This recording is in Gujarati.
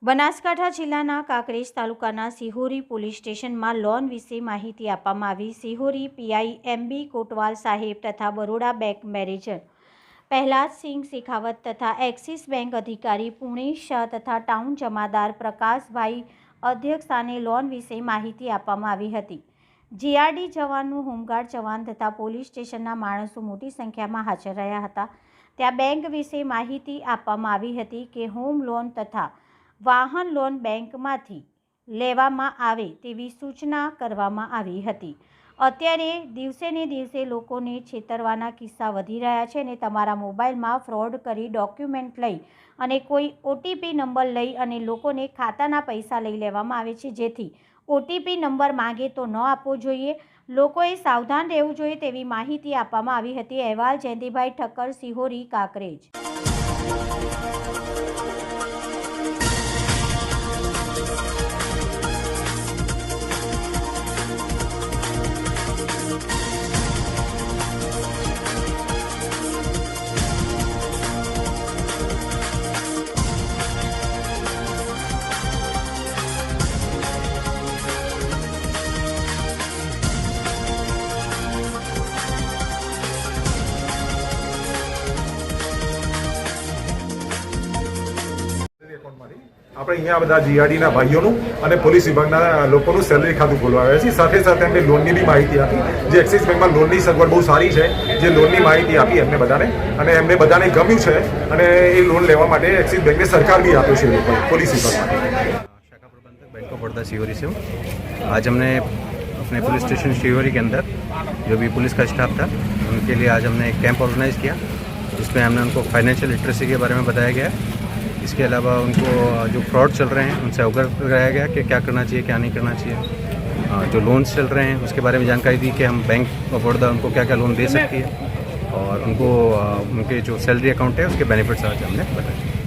બનાસકાંઠા જિલ્લાના કાંકરેજ તાલુકાના સિહોરી પોલીસ સ્ટેશનમાં લોન વિશે માહિતી આપવામાં આવી। સિહોરી પીઆઈ એમબી કોટવાલ સાહેબ તથા બરોડા બેંક મેનેજર પ્રહલાદસિંહ શેખાવત તથા એક્સિસ બેંક અધિકારી પુણેશ શાહ તથા ટાઉન જમાદાર પ્રકાશભાઈ અધ્યક્ષસ્થાને લોન વિશે માહિતી આપવામાં આવી હતી। જીઆરડી જવાનનું હોમગાર્ડ જવાન તથા પોલીસ સ્ટેશનના માણસો મોટી સંખ્યામાં હાજર રહ્યા હતા। ત્યાં બેંક વિશે માહિતી આપવામાં આવી હતી કે હોમ લોન તથા વાહન લોન બેંકમાંથી લેવામાં આવે તેવી સૂચના કરવામાં આવી હતી। અત્યારે દિવસે ને દિવસે લોકોને છેતરવાના કિસ્સા વધી રહ્યા છે અને તમારા મોબાઈલમાં ફ્રોડ કરી ડોક્યુમેન્ટ લઈ અને કોઈ ઓટીપી નંબર લઈ અને લોકોને ખાતાના પૈસા લઈ લેવામાં આવે છે, જેથી ઓટીપી નંબર માંગે તો ન આપવો જોઈએ। લોકોએ સાવધાન રહેવું જોઈએ તેવી માહિતી આપવામાં આવી હતી। અહેવાલ જયંતિભાઈ ઠક્કર, સિહોરી, કાંકરેજ। આપણે અહીંયા બધા જીઆરડીના ભાઈઓનું અને પોલીસ વિભાગના લોકોનું સેલરી ખાતું ખોલવાયા છે। સાથે સાથે એમને લોનની બી માહિતી આપી, જે એક્સિસ બેંકમાં લોનની સગવડ બહુ સારી છે, જે લોનની માહિતી આપી એમને બધાને, અને એમને બધાને ગમ્યું છે અને એ લોન લેવા માટે એક્સિસ બેંકને સરકાર બી આપ્યો છે લોકોએ पुलिस विभाग में। शाखा प्रबंधक बैंक ऑफ बड़ौदा सिहोरी से हूँ। आज हमने अपने पुलिस स्टेशन सिहोरी के अंदर जो भी पुलिस का स्टाफ था उनके लिए आज हमने एक कैंप ऑर्गेनाइज किया, जिसमें हमने उनको फाइनेंशियल लिटरेसी के बारे में बताया गया। इसके अलावा उनको जो फ्रॉड चल रहे हैं उनसे अवगत कराया गया कि क्या करना चाहिए, क्या नहीं करना चाहिए। जो लोन्स चल रहे हैं उसके बारे में जानकारी दी कि हम बैंक ऑफ बड़ौदा उनको क्या क्या लोन दे सकती है, और उनको उनके जो सैलरी अकाउंट है उसके बेनिफिट्स आज हमने बताए।